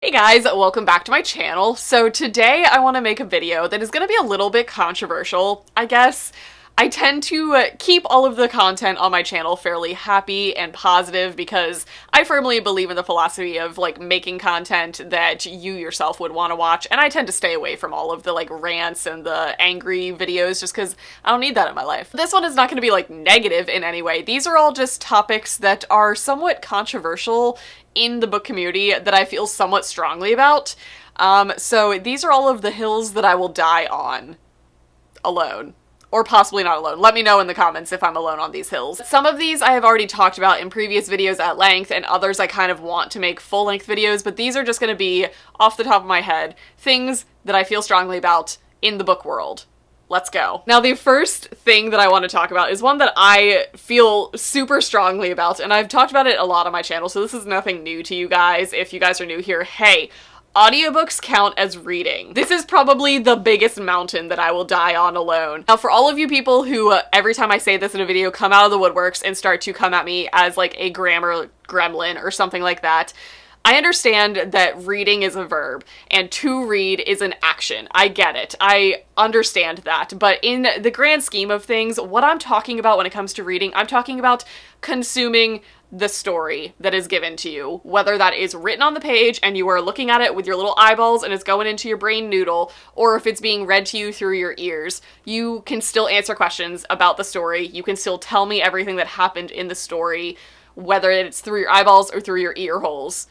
Hey guys, welcome back to my channel. So today I want to make a video that is going to be a little bit controversial, I guess. I tend to keep all of the content on my channel fairly happy and positive because I firmly believe in the philosophy of making content that you yourself would want to watch, and I tend to stay away from all of the rants and the angry videos just because I don't need that in my life. This one is not going to be negative in any way. These are all just topics that are somewhat controversial in the book community that I feel somewhat strongly about. So these are all of the hills that I will die on alone. Or possibly not alone. Let me know in the comments if I'm alone on these hills. Some of these I have already talked about in previous videos at length, and others I kind of want to make full-length videos, but these are just going to be, off the top of my head, things that I feel strongly about in the book world. Let's go. Now, the first thing that I want to talk about is one that I feel super strongly about, and I've talked about it a lot on my channel, so this is nothing new to you guys. If you guys are new here, hey, audiobooks count as reading. This is probably the biggest mountain that I will die on alone. Now, for all of you people who, every time I say this in a video, come out of the woodworks and start to come at me as a grammar gremlin or something like that, I understand that reading is a verb and to read is an action. I get it. I understand that. But in the grand scheme of things, what I'm talking about when it comes to reading, I'm talking about consuming the story that is given to you, whether that is written on the page and you are looking at it with your little eyeballs and it's going into your brain noodle, or if it's being read to you through your ears. You can still answer questions about the story. You can still tell me everything that happened in the story, whether it's through your eyeballs or through your ear holes.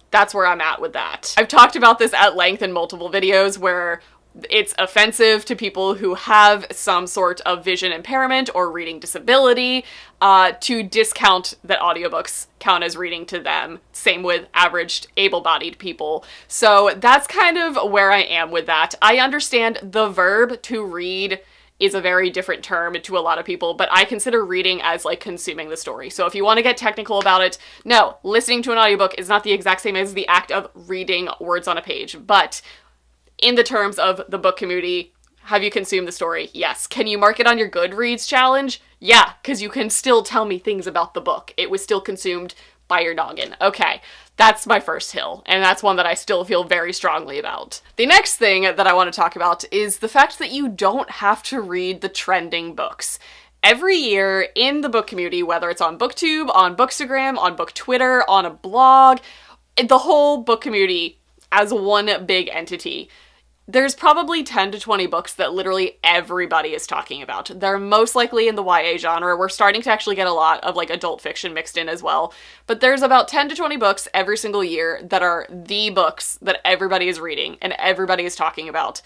That's where I'm at with that. I've talked about this at length in multiple videos where it's offensive to people who have some sort of vision impairment or reading disability to discount that audiobooks count as reading to them. Same with average able-bodied people. So that's kind of where I am with that. I understand the verb to read is a very different term to a lot of people, but I consider reading as consuming the story. So if you want to get technical about it, no, listening to an audiobook is not the exact same as the act of reading words on a page, but in the terms of the book community, have you consumed the story? Yes. Can you mark it on your Goodreads challenge? Yeah, because you can still tell me things about the book. It was still consumed by your noggin. Okay, that's my first hill, and that's one that I still feel very strongly about. The next thing that I want to talk about is the fact that you don't have to read the trending books. Every year in the book community, whether it's on BookTube, on Bookstagram, on BookTwitter, on a blog, the whole book community as one big entity, there's probably 10 to 20 books that literally everybody is talking about. They're most likely in the YA genre. We're starting to actually get a lot of adult fiction mixed in as well. But there's about 10 to 20 books every single year that are the books that everybody is reading and everybody is talking about.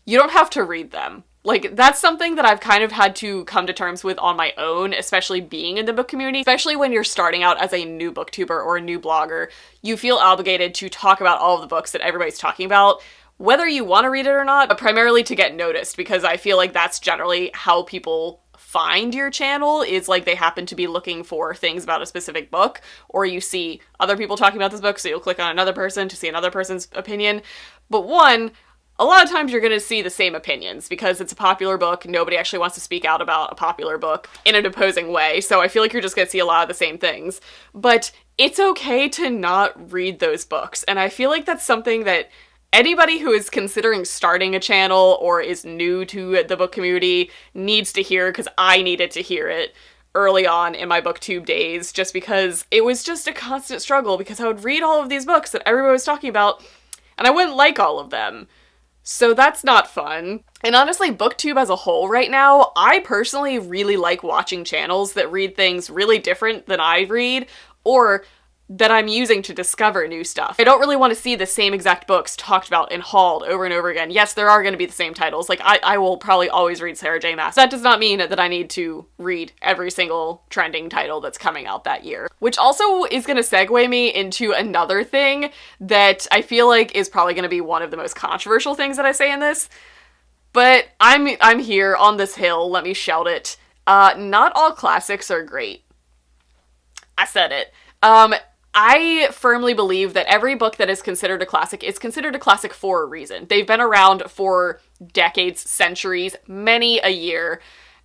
You don't have to read them. That's something that I've kind of had to come to terms with on my own, especially being in the book community. Especially when you're starting out as a new booktuber or a new blogger, you feel obligated to talk about all of the books that everybody's talking about, whether you want to read it or not, but primarily to get noticed, because I feel that's generally how people find your channel, is they happen to be looking for things about a specific book, or you see other people talking about this book, so you'll click on another person to see another person's opinion. But a lot of times you're going to see the same opinions because it's a popular book. Nobody actually wants to speak out about a popular book in an opposing way, so I feel you're just going to see a lot of the same things. But it's okay to not read those books, and I feel that's something that anybody who is considering starting a channel or is new to the book community needs to hear, because I needed to hear it early on in my BookTube days, just because it was just a constant struggle, because I would read all of these books that everybody was talking about, and I wouldn't like all of them. So that's not fun. And honestly, BookTube as a whole right now, I personally really like watching channels that read things really different than I read, or that I'm using to discover new stuff. I don't really want to see the same exact books talked about and hauled over and over again. Yes, there are going to be the same titles. I will probably always read Sarah J. Maas. That does not mean that I need to read every single trending title that's coming out that year. Which also is going to segue me into another thing that I feel is probably going to be one of the most controversial things that I say in this. But I'm here on this hill, let me shout it. Not all classics are great. I said it. I firmly believe that every book that is considered a classic is considered a classic for a reason. They've been around for decades, centuries, many a year,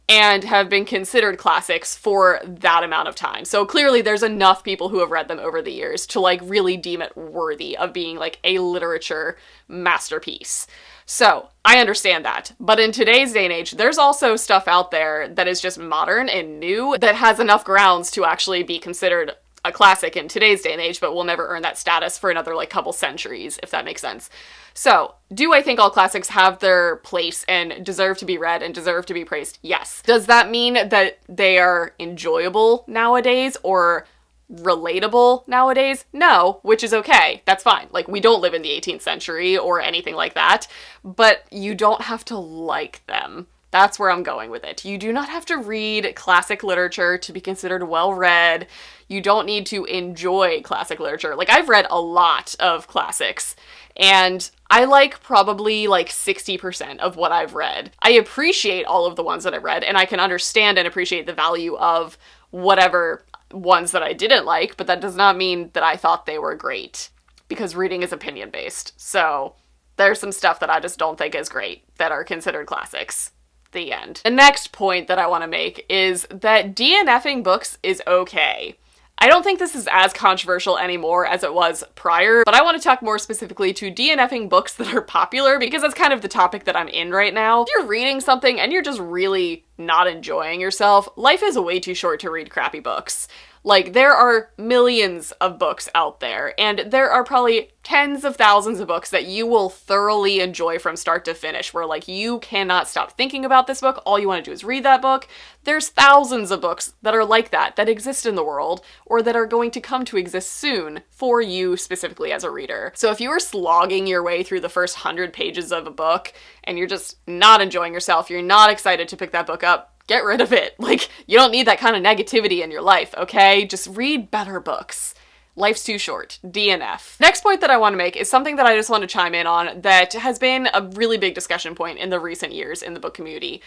and have been considered classics for that amount of time. So clearly there's enough people who have read them over the years to like really deem it worthy of being like a literature masterpiece. So I understand that. But in today's day and age, there's also stuff out there that is just modern and new that has enough grounds to actually be considered a classic in today's day and age, but will never earn that status for another like couple centuries, if that makes sense. So, do I think all classics have their place and deserve to be read and deserve to be praised? Yes. Does that mean that they are enjoyable nowadays or relatable nowadays? No, which is okay. That's fine. Like, we don't live in the 18th century or anything like that, but you don't have to like them. That's where I'm going with it. You do not have to read classic literature to be considered well-read. You don't need to enjoy classic literature. Like, I've read a lot of classics, and I like probably like 60% of what I've read. I appreciate all of the ones that I've read, and I can understand and appreciate the value of whatever ones that I didn't like, but that does not mean that I thought they were great, because reading is opinion-based. So there's some stuff that I just don't think is great that are considered classics. The end. The next point that I want to make is that DNFing books is okay. I don't think this is as controversial anymore as it was prior, but I want to talk more specifically to DNFing books that are popular because that's kind of the topic that I'm in right now. If you're reading something and you're just really not enjoying yourself, life is way too short to read crappy books. Like, there are millions of books out there, and there are probably tens of thousands of books that you will thoroughly enjoy from start to finish, where, like, you cannot stop thinking about this book. All you want to do is read that book. There's thousands of books that are like that exist in the world, or that are going to come to exist soon for you specifically as a reader. So if you are slogging your way through the first 100 pages of a book, and you're just not enjoying yourself, you're not excited to pick that book up, get rid of it. Like, you don't need that kind of negativity in your life, okay? Just read better books. Life's too short. DNF. Next point that I want to make is something that I just want to chime in on that has been a really big discussion point in the recent years in the book community.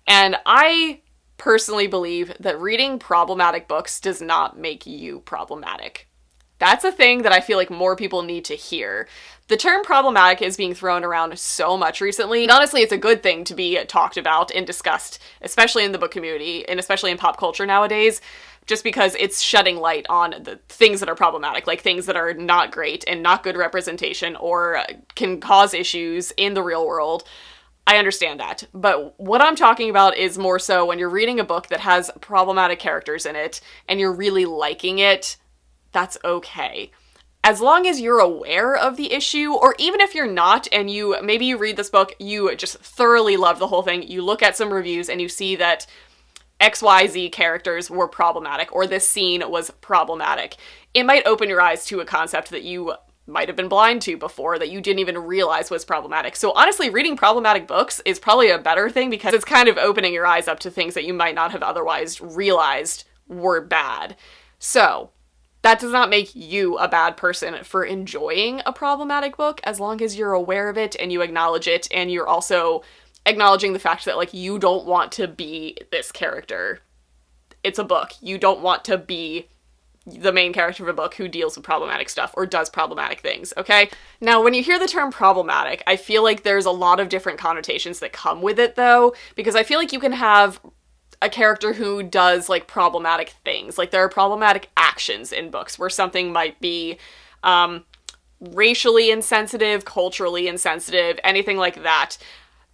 And I personally believe that reading problematic books does not make you problematic. That's a thing that I feel like more people need to hear. The term problematic is being thrown around so much recently, and honestly, it's a good thing to be talked about and discussed, especially in the book community, and especially in pop culture nowadays, just because it's shedding light on the things that are problematic, like things that are not great and not good representation or can cause issues in the real world. I understand that, but what I'm talking about is more so when you're reading a book that has problematic characters in it, and you're really liking it, that's okay. As long as you're aware of the issue, or even if you're not, and maybe you read this book, you just thoroughly love the whole thing, you look at some reviews and you see that XYZ characters were problematic, or this scene was problematic, it might open your eyes to a concept that you might have been blind to before, that you didn't even realize was problematic. So honestly, reading problematic books is probably a better thing because it's kind of opening your eyes up to things that you might not have otherwise realized were bad. So that does not make you a bad person for enjoying a problematic book, as long as you're aware of it and you acknowledge it, and you're also acknowledging the fact that, like, you don't want to be this character. It's a book. You don't want to be the main character of a book who deals with problematic stuff or does problematic things, okay? Now, when you hear the term problematic, I feel like there's a lot of different connotations that come with it, though, because I feel like you can have a character who does, like, problematic things. Like, there are problematic actions in books where something might be racially insensitive, culturally insensitive, anything like that.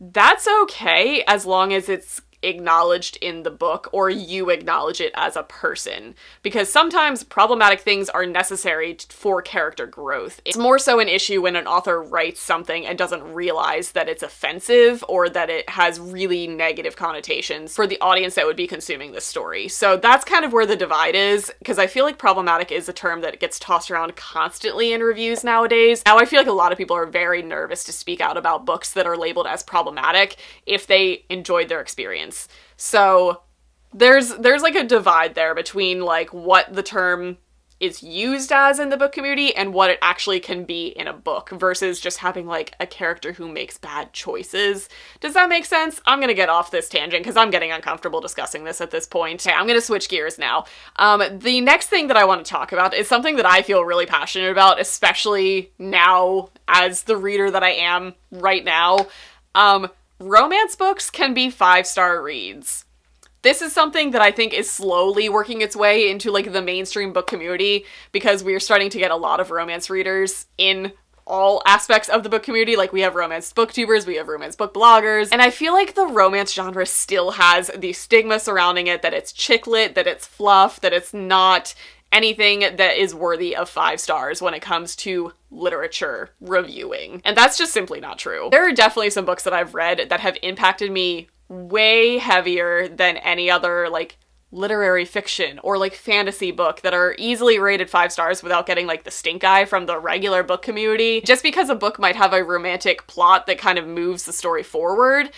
That's okay as long as it's acknowledged in the book, or you acknowledge it as a person, because sometimes problematic things are necessary for character growth. It's more so an issue when an author writes something and doesn't realize that it's offensive or that it has really negative connotations for the audience that would be consuming this story. So that's kind of where the divide is, because I feel like problematic is a term that gets tossed around constantly in reviews nowadays. Now, I feel like a lot of people are very nervous to speak out about books that are labeled as problematic if they enjoyed their experience. So there's like a divide there between, like, what the term is used as in the book community and what it actually can be in a book versus just having, like, a character who makes bad choices. Does that make sense? I'm gonna get off this tangent because I'm getting uncomfortable discussing this at this point. Okay, I'm gonna switch gears now. The next thing that I want to talk about is something that I feel really passionate about, especially now as the reader that I am right now. Romance books can be 5-star reads. This is something that I think is slowly working its way into like the mainstream book community, because we are starting to get a lot of romance readers in all aspects of the book community. Like, we have romance booktubers, we have romance book bloggers, and I feel like the romance genre still has the stigma surrounding it that it's chick lit, that it's fluff, that it's not anything that is worthy of 5 stars when it comes to literature reviewing. And that's just simply not true. There are definitely some books that I've read that have impacted me way heavier than any other like literary fiction or like fantasy book that are easily rated 5 stars without getting like the stink eye from the regular book community. Just because a book might have a romantic plot that kind of moves the story forward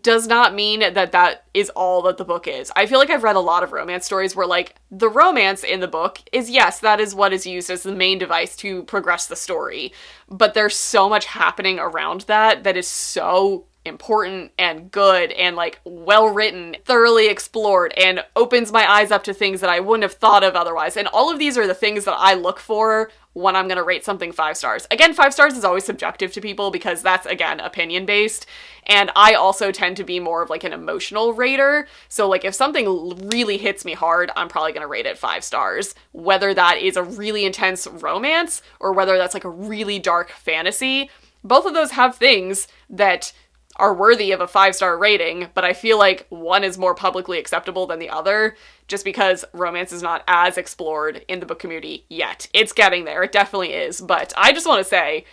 does not mean that that is all that the book is. I feel like I've read a lot of romance stories where like the romance in the book is, yes, that is what is used as the main device to progress the story, but there's so much happening around that that is so important and good and like well written, thoroughly explored, and opens my eyes up to things that I wouldn't have thought of otherwise. And all of these are the things that I look for when I'm gonna rate something 5 stars. Again, 5 stars is always subjective to people because that's, again, opinion based. And I also tend to be more of like an emotional rater. So like if something really hits me hard, I'm probably gonna rate it 5 stars. Whether that is a really intense romance or whether that's like a really dark fantasy, both of those have things that are worthy of a 5-star rating, but I feel like one is more publicly acceptable than the other just because romance is not as explored in the book community yet. It's getting there, it definitely is, but I just want to say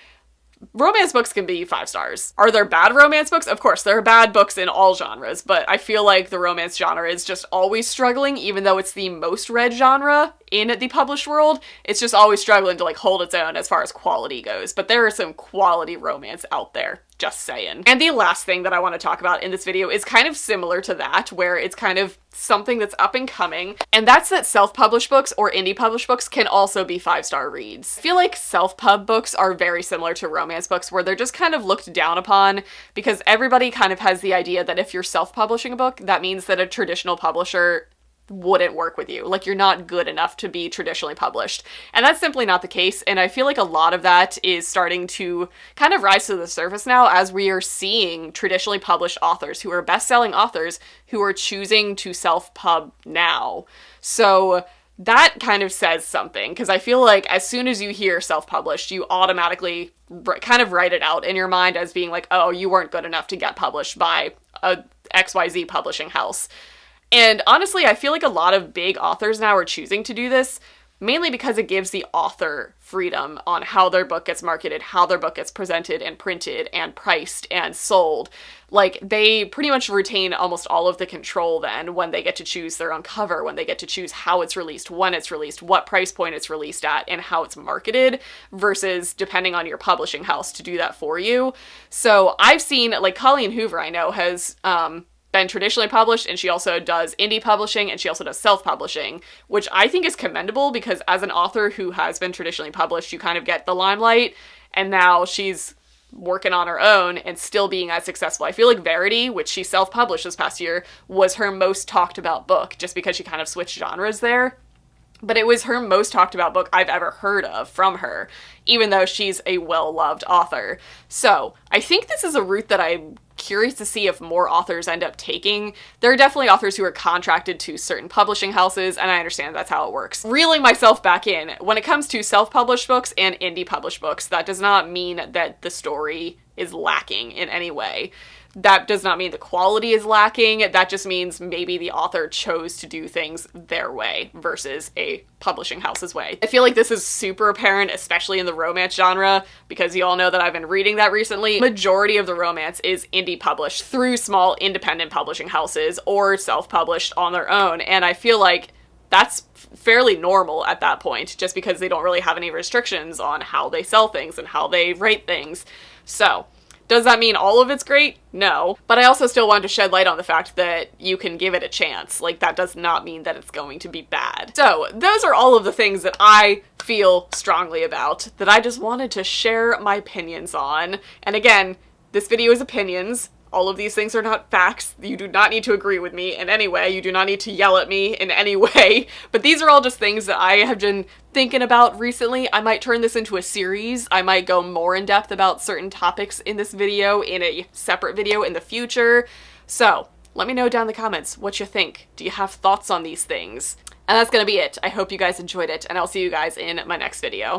romance books can be 5 stars. Are there bad romance books? Of course, there are bad books in all genres, but I feel like the romance genre is just always struggling, even though it's the most read genre in the published world. It's just always struggling to like hold its own as far as quality goes, but there are some quality romance out there. Just saying. And the last thing that I want to talk about in this video is kind of similar to that, where it's kind of something that's up and coming, and that's that self-published books or indie published books can also be 5-star reads. I feel like self-pub books are very similar to romance books, where they're just kind of looked down upon because everybody kind of has the idea that if you're self-publishing a book, that means that a traditional publisher wouldn't work with you. Like, you're not good enough to be traditionally published. And that's simply not the case, and I feel like a lot of that is starting to kind of rise to the surface now as we are seeing traditionally published authors who are best-selling authors who are choosing to self-pub now. So that kind of says something, because I feel like as soon as you hear self-published, you automatically kind of write it out in your mind as being like, oh, you weren't good enough to get published by a XYZ publishing house. And honestly, I feel like a lot of big authors now are choosing to do this, mainly because it gives the author freedom on how their book gets marketed, how their book gets presented and printed and priced and sold. Like, they pretty much retain almost all of the control then when they get to choose their own cover, when they get to choose how it's released, when it's released, what price point it's released at, and how it's marketed, versus depending on your publishing house to do that for you. So I've seen, like, Colleen Hoover, I know, has been traditionally published, and she also does indie publishing, and she also does self-publishing, which I think is commendable, because as an author who has been traditionally published, you kind of get the limelight, and now she's working on her own and still being as successful. I feel like Verity, which she self-published this past year, was her most talked about book, just because she kind of switched genres there. But it was her most talked about book I've ever heard of from her, even though she's a well-loved author. So I think this is a route that I'm curious to see if more authors end up taking. There are definitely authors who are contracted to certain publishing houses, and I understand that's how it works. Reeling myself back in, when it comes to self-published books and indie published books, that does not mean that the story is lacking in any way. That does not mean the quality is lacking. That just means maybe the author chose to do things their way versus a publishing house's way. I feel like this is super apparent, especially in the romance genre, because you all know that I've been reading that recently. Majority of the romance is indie published through small independent publishing houses or self-published on their own, and I feel like that's fairly normal at that point, just because they don't really have any restrictions on how they sell things and how they rate things. So does that mean all of it's great? No. But I also still wanted to shed light on the fact that you can give it a chance. Like, that does not mean that it's going to be bad. So those are all of the things that I feel strongly about, that I just wanted to share my opinions on. And again, this video is opinions. All of these things are not facts. You do not need to agree with me in any way. You do not need to yell at me in any way. But these are all just things that I have been thinking about recently. I might turn this into a series. I might go more in depth about certain topics in this video in a separate video in the future. So Let me know down in the comments what you think. Do you have thoughts on these things? And that's gonna be it. I hope you guys enjoyed it, and I'll see you guys in my next video.